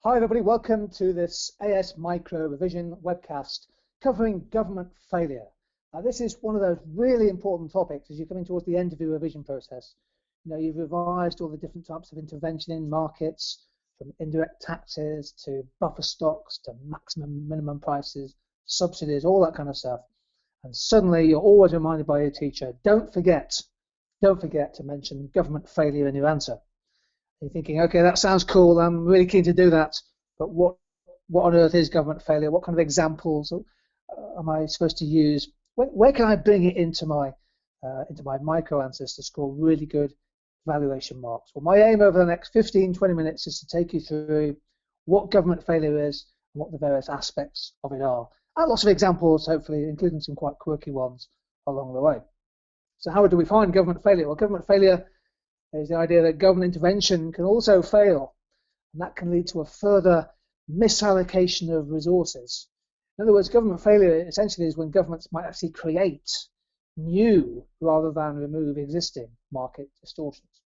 Hi everybody, welcome to this AS Micro Revision webcast covering government failure. This is one of those really important topics as you're coming towards the end of your revision process. You've revised all the different types of intervention in markets, from indirect taxes to buffer stocks to maximum minimum prices, subsidies, all that kind of stuff. And suddenly you're always reminded by your teacher, don't forget to mention government failure in your answer. You're thinking, okay, that sounds cool, I'm really keen to do that, but what on earth is government failure? What kind of examples am I supposed to use? Where can I bring it into my micro answers to score really good evaluation marks? Well, my aim over the next 15-20 minutes is to take you through what government failure is and what the various aspects of it are. And lots of examples, hopefully, including some quite quirky ones along the way. So how do we find government failure? Well, government failure is the idea that government intervention can also fail, and that can lead to a further misallocation of resources. In other words, government failure essentially is when governments might actually create new rather than remove existing market distortions.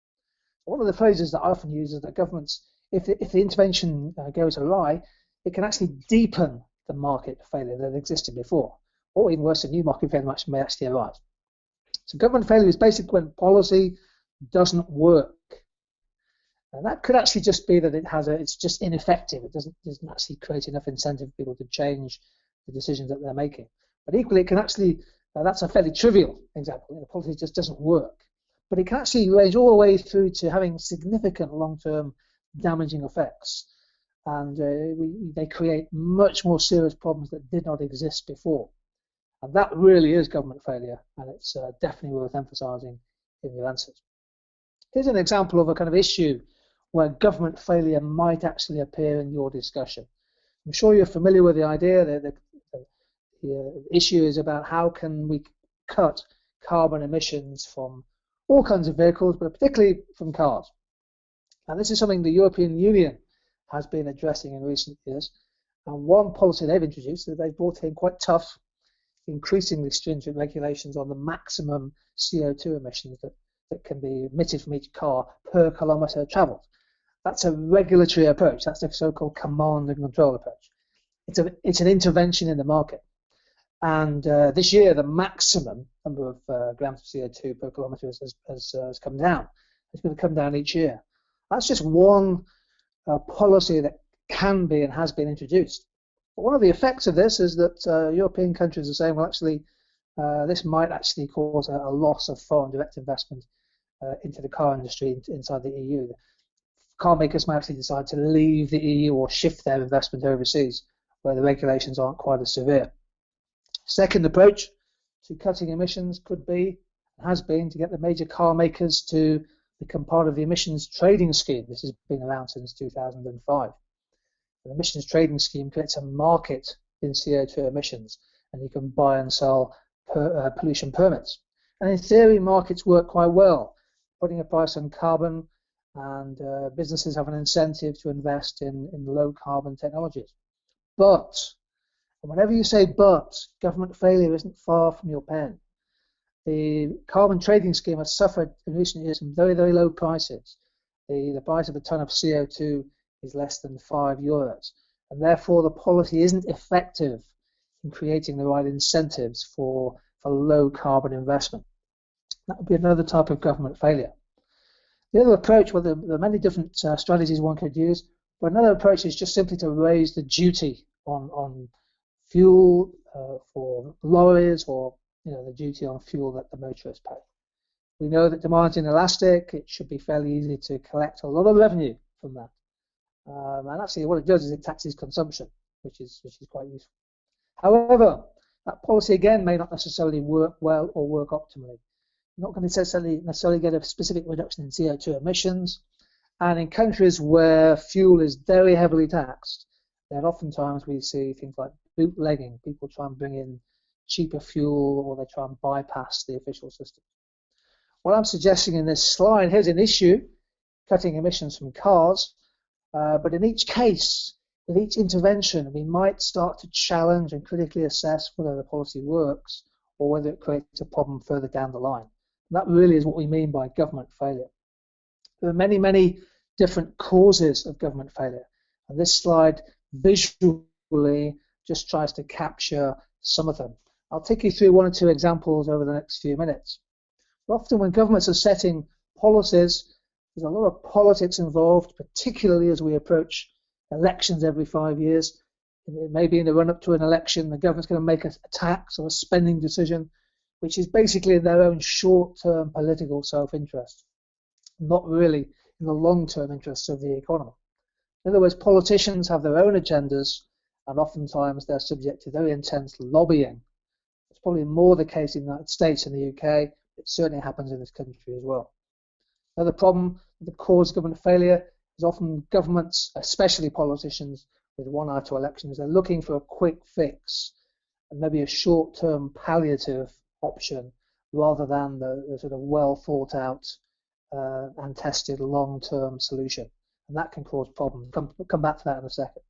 One of the phrases that I often use is that governments, if the intervention goes awry, it can actually deepen the market failure that existed before, or even worse, a new market failure may actually arise. So government failure is basically when policy doesn't work, and that could actually just be that it's just ineffective. It doesn't actually create enough incentive for people to change the decisions that they're making. But equally, it can actually that's a fairly trivial example. The policy just doesn't work, but it can actually range all the way through to having significant long-term damaging effects, and they create much more serious problems that did not exist before. And that really is government failure, and it's definitely worth emphasising in your answers. Here's an example of a kind of issue where government failure might actually appear in your discussion. I'm sure you're familiar with the idea that the issue is about how can we cut carbon emissions from all kinds of vehicles, but particularly from cars. And this is something the European Union has been addressing in recent years. And one policy they've introduced is they've brought in quite tough, increasingly stringent regulations on the maximum CO2 emissions that can be emitted from each car per kilometre travelled. That's a regulatory approach. That's the so-called command and control approach. It's an intervention in the market. And this year, the maximum number of grams of CO2 per kilometre has come down. It's going to come down each year. That's just one policy that can be and has been introduced. But one of the effects of this is that European countries are saying, well, actually, this might actually cause a loss of foreign direct investment into the car industry inside the EU. Car makers might actually decide to leave the EU or shift their investment overseas, where the regulations aren't quite as severe. Second approach to cutting emissions could be, has been, to get the major car makers to become part of the emissions trading scheme. This has been around since 2005. The emissions trading scheme creates a market in CO2 emissions, and you can buy and sell pollution permits. And in theory, markets work quite well, putting a price on carbon, and businesses have an incentive to invest in low carbon technologies. But, and whenever you say but, government failure isn't far from your pen. The carbon trading scheme has suffered in recent years from very, very low prices. The price of a tonne of CO2 is less than €5, and therefore the policy isn't effective in creating the right incentives for low carbon investment. That would be another type of government failure. The other approach, well, there are many different strategies one could use, but another approach is just simply to raise the duty on fuel for lorries, or the duty on fuel that the motorists pay. We know that demand's inelastic. It should be fairly easy to collect a lot of revenue from that. And actually what it does is it taxes consumption, which is quite useful. However, that policy again may not necessarily work well or work optimally. You're not going to necessarily get a specific reduction in CO2 emissions, and in countries where fuel is very heavily taxed, then oftentimes we see things like bootlegging. People try and bring in cheaper fuel, or they try and bypass the official system. What I'm suggesting in this slide, here's an issue, cutting emissions from cars, but in each case, with each intervention, we might start to challenge and critically assess whether the policy works or whether it creates a problem further down the line. And that really is what we mean by government failure. There are many, many different causes of government failure. And this slide visually just tries to capture some of them. I'll take you through one or two examples over the next few minutes. But often when governments are setting policies, there's a lot of politics involved, particularly as we approach elections every 5 years. Maybe in the run-up to an election, the government's going to make a tax or a spending decision, which is basically in their own short-term political self-interest, not really in the long-term interests of the economy. In other words, politicians have their own agendas, and oftentimes they're subject to very intense lobbying. It's probably more the case in the United States and the UK. It certainly happens in this country as well. Another problem that causes government failure is often governments, especially politicians, with one eye to elections, they're looking for a quick fix and maybe a short-term palliative option rather than the sort of well thought out and tested long-term solution. And that can cause problems. Come back to that in a second.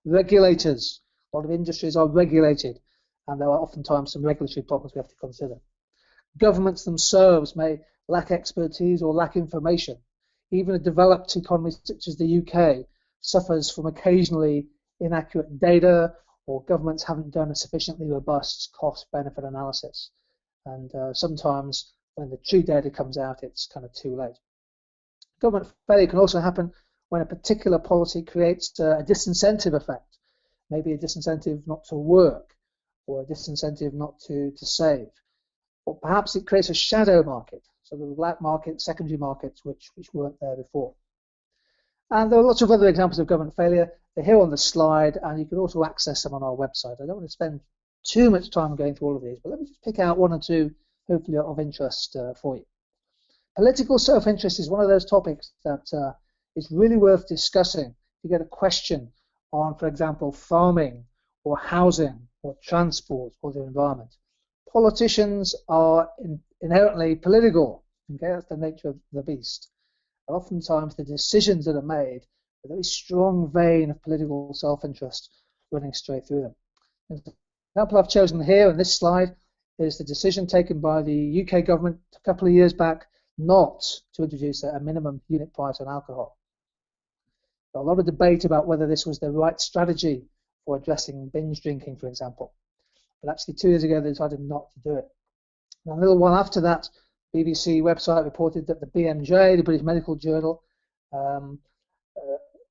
Regulators. A lot of industries are regulated, and there are oftentimes some regulatory problems we have to consider. Governments themselves may lack expertise or lack information. Even a developed economy such as the UK suffers from occasionally inaccurate data, or governments haven't done a sufficiently robust cost-benefit analysis. And sometimes when the true data comes out, it's kind of too late. Government failure can also happen when a particular policy creates a disincentive effect, maybe a disincentive not to work, or a disincentive not to save. Or perhaps it creates a shadow market, so the black market, secondary markets, which weren't there before. And there are lots of other examples of government failure. They're here on the slide, and you can also access them on our website. I don't want to spend too much time going through all of these, but let me just pick out one or two, hopefully of interest for you. Political self-interest is one of those topics that is really worth discussing. If you get a question on, for example, farming or housing or transport or the environment, politicians are inherently political. Okay, that's the nature of the beast. And oftentimes the decisions that are made, a very strong vein of political self-interest running straight through them. The example I've chosen here on this slide is the decision taken by the UK government a couple of years back not to introduce a minimum unit price on alcohol. A lot of debate about whether this was the right strategy for addressing binge drinking, for example. But actually 2 years ago they decided not to do it. And a little while after that, BBC website reported that the BMJ, the British Medical Journal,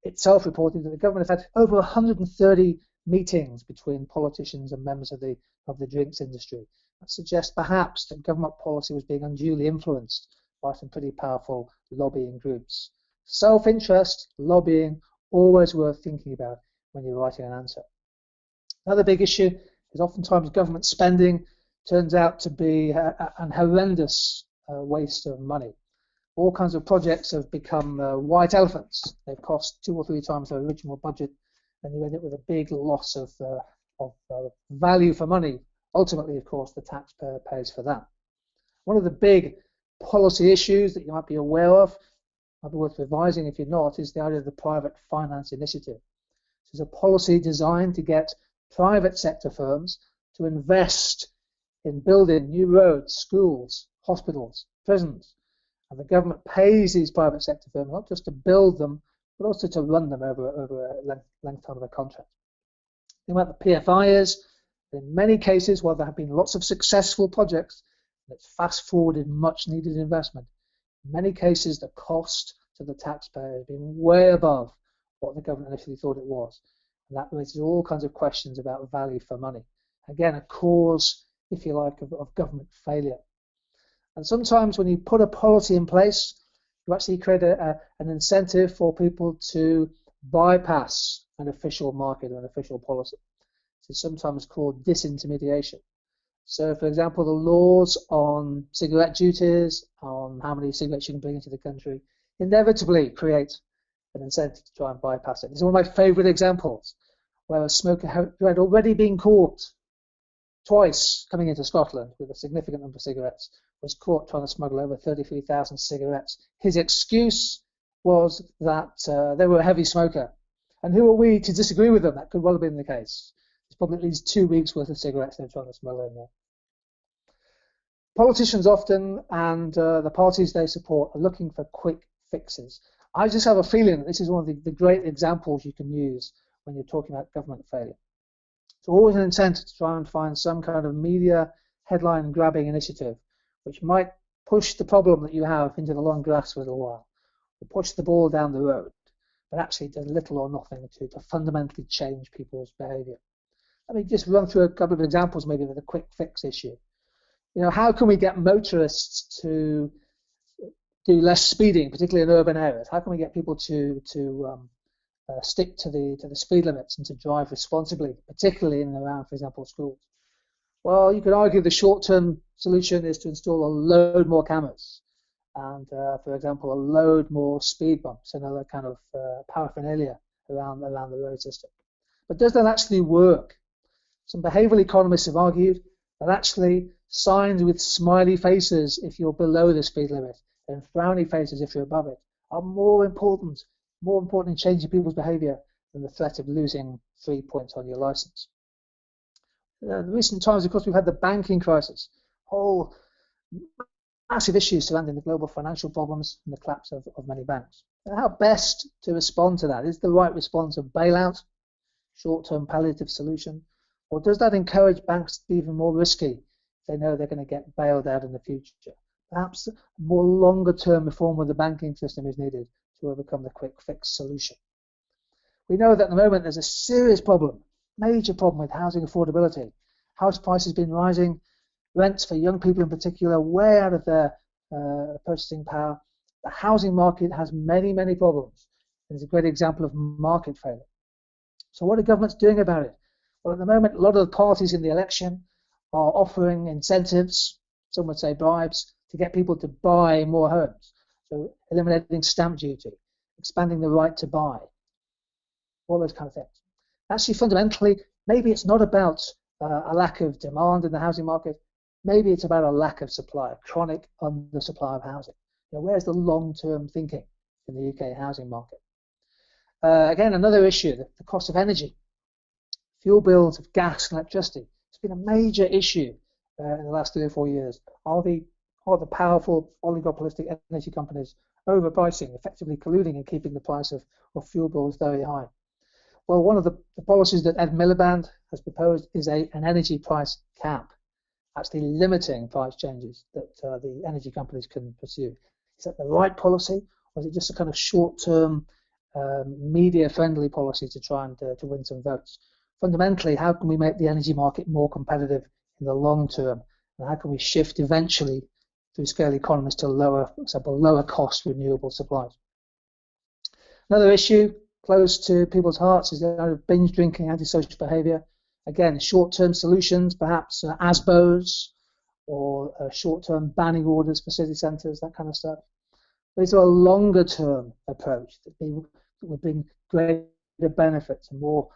itself reported that the government has had over 130 meetings between politicians and members of the drinks industry. That suggests perhaps that government policy was being unduly influenced by some pretty powerful lobbying groups. Self-interest, lobbying, always worth thinking about when you're writing an answer. Another big issue is oftentimes government spending turns out to be an horrendous waste of money. All kinds of projects have become white elephants. They've cost 2 or 3 times their original budget, and you end up with a big loss of value for money. Ultimately, of course, the taxpayer pays for that. One of the big policy issues that you might be aware of, might be worth revising if you're not, is the idea of the private finance initiative. This is a policy designed to get private sector firms to invest in building new roads, schools, hospitals, prisons. And the government pays these private sector firms not just to build them, but also to run them over a length time of a contract. Think about the PFIs. In many cases, while there have been lots of successful projects, it's fast-forwarded much-needed investment. In many cases, the cost to the taxpayer has been way above what the government initially thought it was. And that raises all kinds of questions about value for money. Again, a cause, if you like, of government failure. And sometimes when you put a policy in place, you actually create an incentive for people to bypass an official market or an official policy. This is sometimes called disintermediation. So, for example, the laws on cigarette duties, on how many cigarettes you can bring into the country, inevitably create an incentive to try and bypass it. This is one of my favourite examples, where a smoker who had already been caught twice coming into Scotland with a significant number of cigarettes was caught trying to smuggle over 33,000 cigarettes. His excuse was that they were a heavy smoker. And who are we to disagree with them? That could well have been the case. There's probably at least 2 weeks' worth of cigarettes they're trying to smuggle in there. Politicians often, and the parties they support, are looking for quick fixes. I just have a feeling that this is one of the great examples you can use when you're talking about government failure. It's always an incentive to try and find some kind of media headline grabbing initiative which might push the problem that you have into the long grass for a little while, or push the ball down the road, but actually does little or nothing to fundamentally change people's behavior. Let me just run through a couple of examples maybe with a quick fix issue. How can we get motorists to do less speeding, particularly in urban areas? How can we get people to stick to the speed limits and to drive responsibly, particularly in and around, for example, schools? Well, you could argue the short-term solution is to install a load more cameras and, for example, a load more speed bumps and other kind of paraphernalia around the road system. But does that actually work? Some behavioural economists have argued that actually signs with smiley faces if you're below the speed limit and frowny faces if you're above it are more important in changing people's behaviour than the threat of losing 3 points on your licence. In recent times, of course, we've had the banking crisis, whole massive issues surrounding the global financial problems and the collapse of many banks. And how best to respond to that? Is the right response a bailout, short-term palliative solution, or does that encourage banks to be even more risky if they know they're going to get bailed out in the future? Perhaps a more longer-term reform of the banking system is needed to overcome the quick fix solution. We know that at the moment there's a serious problem, major problem with housing affordability. House prices have been rising, rents for young people in particular way out of their purchasing power. The housing market has many, many problems. It's a great example of market failure. So what are governments doing about it? Well, at the moment, a lot of the parties in the election are offering incentives, some would say bribes, to get people to buy more homes. So eliminating stamp duty, expanding the right to buy, all those kind of things. Actually, fundamentally, maybe it's not about a lack of demand in the housing market. Maybe it's about a lack of supply, a chronic undersupply of housing. Where's the long-term thinking in the UK housing market? Again, another issue, the cost of energy. Fuel bills of gas and electricity. It's been a major issue in the last 3 or 4 years. Are the powerful oligopolistic energy companies overpricing, effectively colluding and keeping the price of fuel bills very high? Well, one of the policies that Ed Miliband has proposed is an energy price cap, actually limiting price changes that the energy companies can pursue. Is that the right policy, or is it just a kind of short-term, media-friendly policy to try and to win some votes? Fundamentally, how can we make the energy market more competitive in the long term, and how can we shift eventually through scale economies to lower cost renewable supplies? Another issue close to people's hearts is the binge drinking, antisocial behaviour. Again, short-term solutions, perhaps ASBOs or short-term banning orders for city centres, that kind of stuff. But is there a longer-term approach that would bring greater benefits and more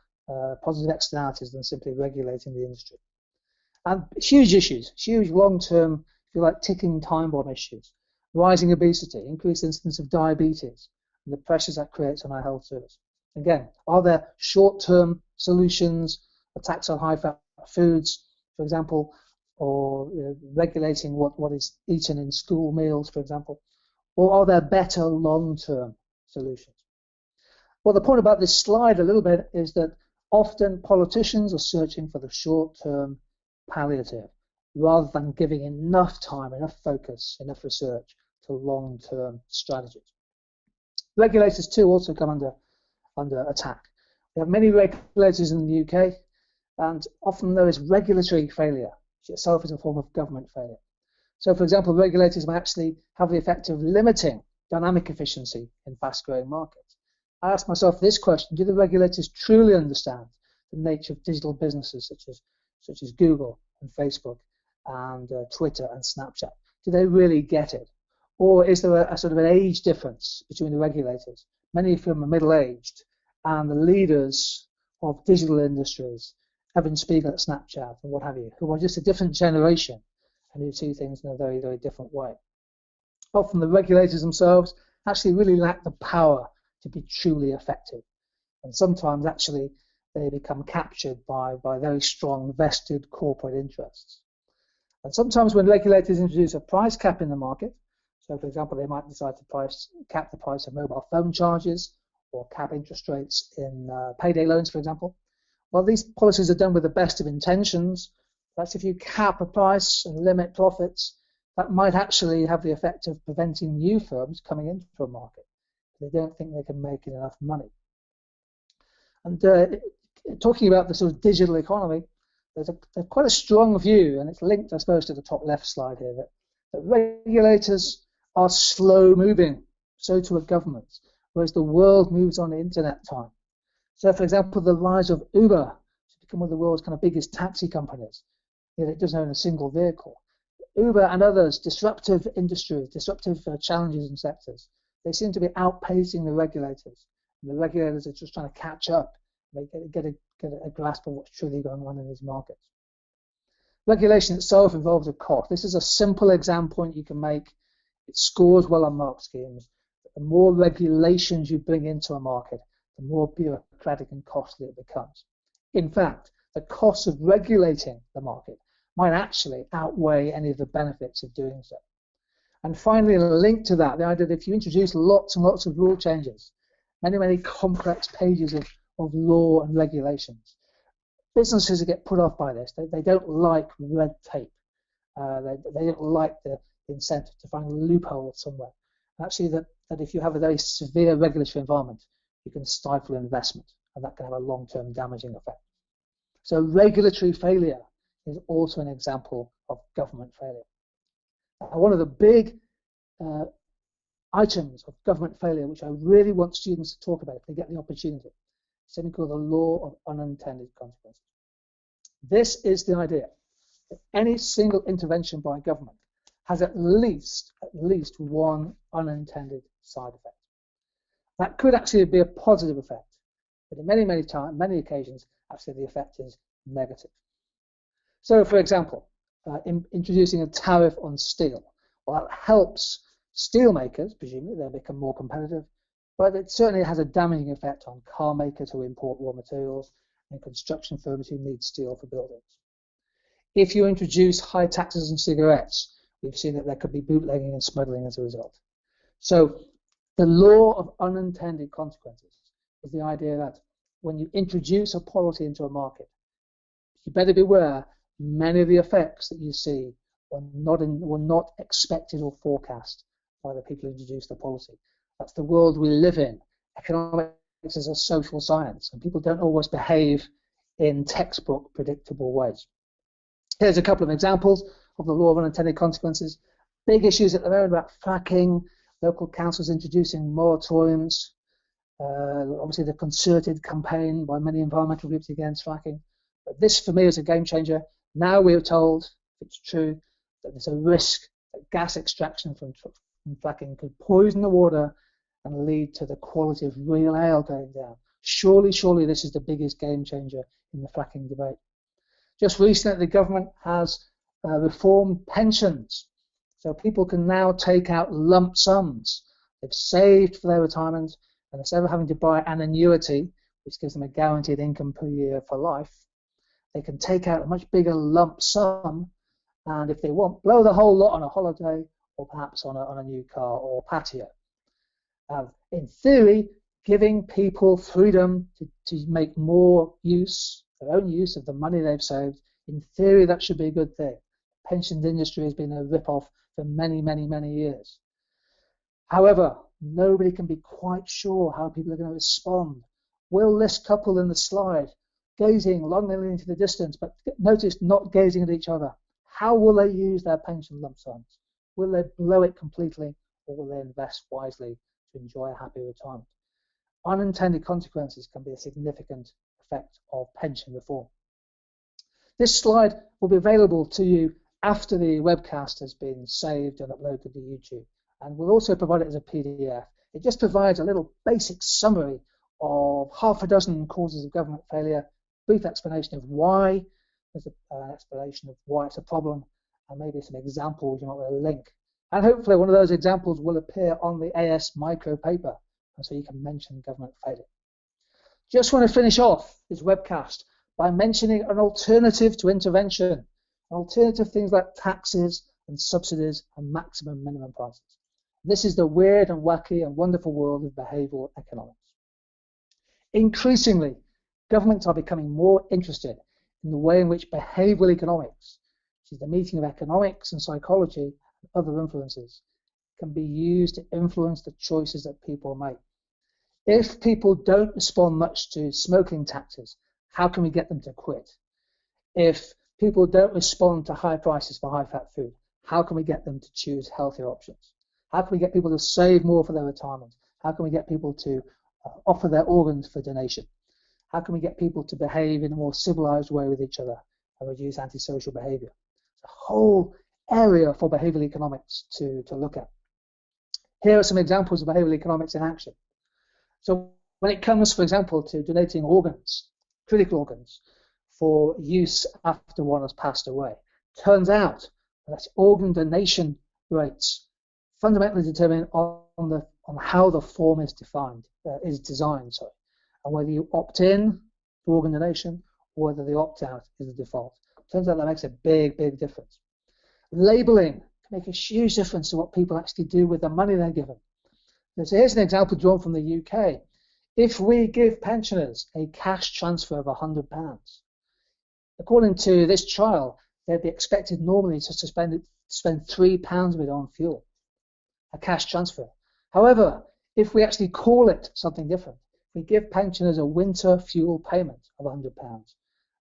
positive externalities than simply regulating the industry? And huge issues, huge long-term, if you like, ticking time bomb issues. Rising obesity, increased incidence of diabetes, and the pressures that creates on our health service. Again, are there short-term solutions, attacks on high-fat foods, for example, or regulating what is eaten in school meals, for example, or are there better long-term solutions? Well, the point about this slide a little bit is that often politicians are searching for the short-term palliative rather than giving enough time, enough focus, enough research to long-term strategies. Regulators too also come under attack. We have many regulators in the UK, and often there is regulatory failure, which itself is a form of government failure. So, for example, regulators may actually have the effect of limiting dynamic efficiency in fast-growing markets. I ask myself this question: do the regulators truly understand the nature of digital businesses such as Google and Facebook and Twitter and Snapchat? Do they really get it? Or is there a sort of an age difference between the regulators, many of whom are middle-aged, and the leaders of digital industries, Evan Spiegel at Snapchat and what have you, who are just a different generation and who see things in a very, very different way? Often the regulators themselves actually really lack the power to be truly effective. And sometimes actually they become captured by very strong vested corporate interests. And sometimes when regulators introduce a price cap in the market, So, for example, they might decide to cap the price of mobile phone charges or cap interest rates in payday loans, for example. Well, these policies are done with the best of intentions. That's if you cap a price and limit profits, that might actually have the effect of preventing new firms coming into a market. They don't think they can make enough money. And talking about the sort of digital economy, there's quite a strong view, and it's linked, I suppose, to the top left slide here, that regulators are slow moving, so too are governments, whereas the world moves on internet time. So, for example, the rise of Uber has become one of the world's kind of biggest taxi companies. It doesn't own a single vehicle. Uber and others, disruptive industries, disruptive challenges and sectors, they seem to be outpacing the regulators. And the regulators are just trying to catch up, get a grasp of what's truly going on in these markets. Regulation itself involves a cost. This is a simple exam point you can make. It scores well on mark schemes. The more regulations you bring into a market, the more bureaucratic and costly it becomes. In fact, the cost of regulating the market might actually outweigh any of the benefits of doing so. And finally, linked to that, the idea that if you introduce lots and lots of rule changes, many complex pages of law and regulations, businesses get put off by this. They don't like red tape. They don't like the incentive to find a loophole somewhere. Actually, that if you have a very severe regulatory environment, you can stifle investment, and that can have a long-term damaging effect. So regulatory failure is also an example of government failure. One of the big items of government failure, which I really want students to talk about if they get the opportunity, is something called the law of unintended consequences. This is the idea that any single intervention by government has at least one unintended side effect. That could actually be a positive effect, but in many occasions, actually the effect is negative. So, for example, introducing a tariff on steel, well, that helps steel makers, presumably they'll become more competitive, but it certainly has a damaging effect on car makers who import raw materials and construction firms who need steel for buildings. If you introduce high taxes on cigarettes, we've seen that there could be bootlegging and smuggling as a result. So the law of unintended consequences is the idea that when you introduce a policy into a market, you better beware many of the effects that you see were not expected or forecast by the people who introduced the policy. That's the world we live in. Economics is a social science, and people don't always behave in textbook predictable ways. Here's a couple of examples of the law of unintended consequences. Big issues at the moment about fracking, local councils introducing moratoriums, obviously the concerted campaign by many environmental groups against fracking. But this, for me, is a game changer. Now we're told, if it's true, that there's a risk that gas extraction from fracking could poison the water and lead to the quality of real ale going down. Surely this is the biggest game changer in the fracking debate. Just recently, the government has reformed pensions. So people can now take out lump sums. They've saved for their retirement, and instead of having to buy an annuity, which gives them a guaranteed income per year for life, they can take out a much bigger lump sum, and if they want, blow the whole lot on a holiday or perhaps on a new car or patio. In theory, giving people freedom to make more use, their own use of the money they've saved, in theory that should be a good thing. The pensions industry has been a rip-off for many years. However, nobody can be quite sure how people are going to respond. Will this couple in the slide, gazing longingly into the distance, but notice not gazing at each other, how will they use their pension lump sums? Will they blow it completely, or will they invest wisely to enjoy a happy retirement? Unintended consequences can be a significant effect of pension reform. This slide will be available to you after the webcast has been saved and uploaded to YouTube, and we'll also provide it as a PDF. It just provides a little basic summary of half a dozen causes of government failure, brief explanation of why, there's an explanation of why it's a problem, and maybe some examples you might want to link. And hopefully one of those examples will appear on the AS micro paper, and so you can mention government failure. Just want to finish off this webcast by mentioning an alternative to intervention, an alternative to things like taxes and subsidies and maximum minimum prices. This is the weird and wacky and wonderful world of behavioural economics. Increasingly, governments are becoming more interested in the way in which behavioural economics, which is the meeting of economics and psychology and other influences, can be used to influence the choices that people make. If people don't respond much to smoking taxes, how can we get them to quit? If people don't respond to high prices for high-fat food, how can we get them to choose healthier options? How can we get people to save more for their retirement? How can we get people to offer their organs for donation? How can we get people to behave in a more civilized way with each other and reduce antisocial behavior? It's a whole area for behavioral economics to look at. Here are some examples of behavioral economics in action. So when it comes, for example, to donating organs, critical organs, for use after one has passed away, turns out that organ donation rates fundamentally determine on how the form is designed, and whether you opt in to organ donation or whether the opt out is the default. Turns out that makes a big difference. Labeling can make a huge difference to what people actually do with the money they're given. So here's an example drawn from the UK. If we give pensioners a cash transfer of £100, according to this trial, they'd be expected normally to spend £3 of it on fuel, a cash transfer. However, if we actually call it something different, we give pensioners a winter fuel payment of £100,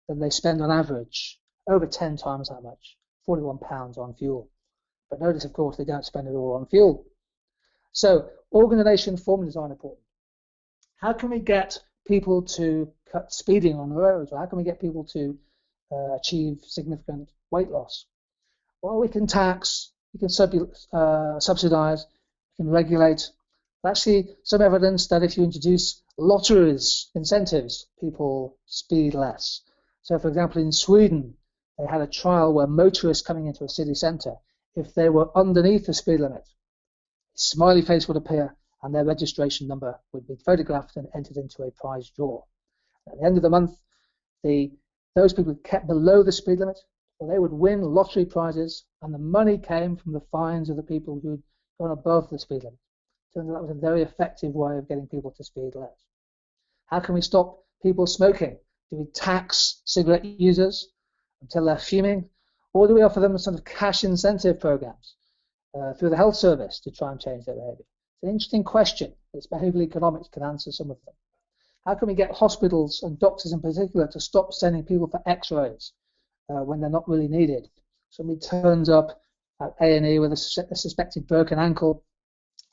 then they spend on average over 10 times that much, £41 on fuel. But notice, of course, they don't spend it all on fuel. So organ donation formula design important. How can we get people to cut speeding on the roads? Or how can we get people to achieve significant weight loss? Well, we can tax, we can subsidize, we can regulate. Actually, some evidence that if you introduce lotteries, incentives, people speed less. So, for example, in Sweden, they had a trial where motorists coming into a city centre, if they were underneath the speed limit, a smiley face would appear and their registration number would be photographed and entered into a prize draw. At the end of the month, those people kept below the speed limit, well, they would win lottery prizes, and the money came from the fines of the people who'd gone above the speed limit. Turns out that was a very effective way of getting people to speed less. How can we stop people smoking? Do we tax cigarette users until they're fuming? Or do we offer them sort of cash incentive programs through the health service to try and change their behavior? It's an interesting question. It's behavioral economics can answer some of them. How can we get hospitals and doctors in particular to stop sending people for x-rays when they're not really needed? Somebody turns up at A&E with a suspected broken ankle.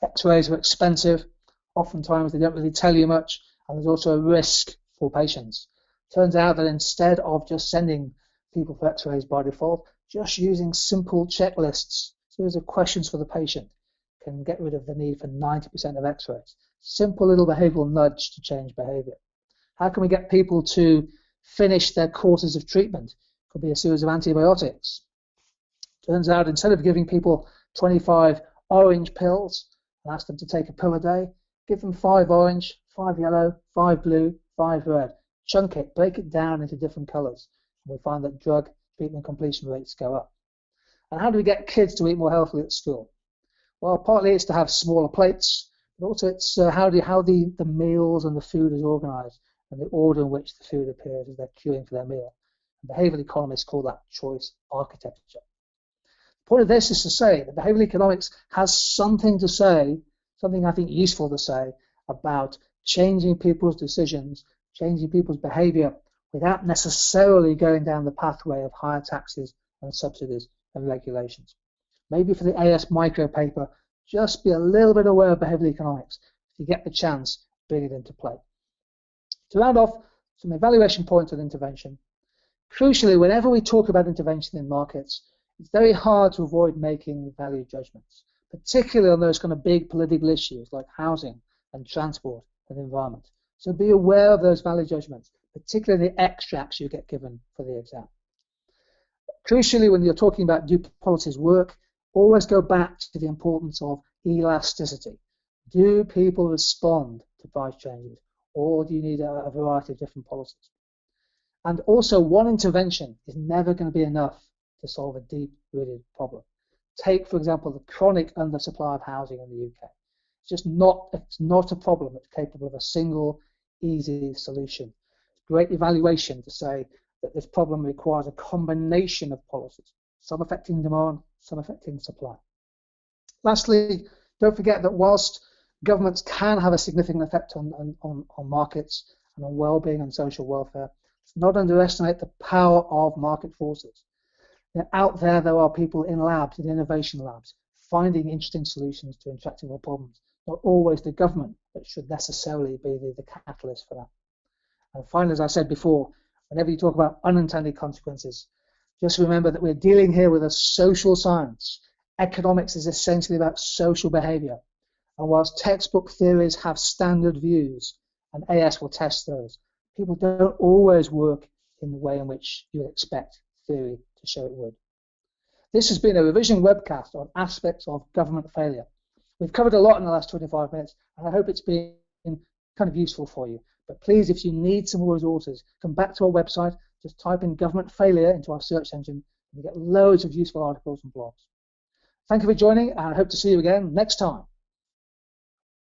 X-rays are expensive. Oftentimes they don't really tell you much, and there's also a risk for patients. Turns out that instead of just sending people for x-rays by default, just using simple checklists, series of questions for the patient, can get rid of the need for 90% of x-rays. Simple little behavioral nudge to change behavior. How can we get people to finish their courses of treatment? Could be a series of antibiotics. Turns out instead of giving people 25 orange pills and ask them to take a pill a day, give them 5 orange, 5 yellow, 5 blue, 5 red. Chunk it, break it down into different colors. And we find that drug treatment completion rates go up. And how do we get kids to eat more healthily at school? Well, partly it's to have smaller plates, but also it's how the meals and the food is organized and the order in which the food appears as they're queuing for their meal. And behavioral economists call that choice architecture. The point of this is to say that behavioral economics has something to say, something I think useful to say about changing people's decisions, changing people's behavior without necessarily going down the pathway of higher taxes and subsidies and regulations. Maybe for the AS micro paper, just be a little bit aware of behavioral economics. If you get the chance, bring it into play. To round off, some evaluation points on intervention. Crucially, whenever we talk about intervention in markets, it's very hard to avoid making value judgments, particularly on those kind of big political issues like housing and transport and environment. So be aware of those value judgments, particularly the extracts you get given for the exam. Crucially, when you're talking about do policies work, always go back to the importance of elasticity. Do people respond to price changes, or do you need a variety of different policies? And also, one intervention is never going to be enough to solve a deep-rooted problem. Take, for example, the chronic undersupply of housing in the UK. It's not a problem that's capable of a single, easy solution. Great evaluation to say that this problem requires a combination of policies, some affecting demand, some affecting supply. Lastly, don't forget that whilst governments can have a significant effect on markets and on well-being and social welfare, let's not underestimate the power of market forces. Out there are people in labs, in innovation labs, finding interesting solutions to intractable problems. Not always the government that should necessarily be the catalyst for that. And finally, as I said before, whenever you talk about unintended consequences, just remember that we're dealing here with a social science. Economics is essentially about social behavior. And whilst textbook theories have standard views, and AS will test those, people don't always work in the way in which you would expect theory to show it would. This has been a revision webcast on aspects of government failure. We've covered a lot in the last 25 minutes, and I hope it's been kind of useful for you. But please, if you need some more resources, come back to our website, just type in government failure into our search engine, and you get loads of useful articles and blogs. Thank you for joining, and I hope to see you again next time.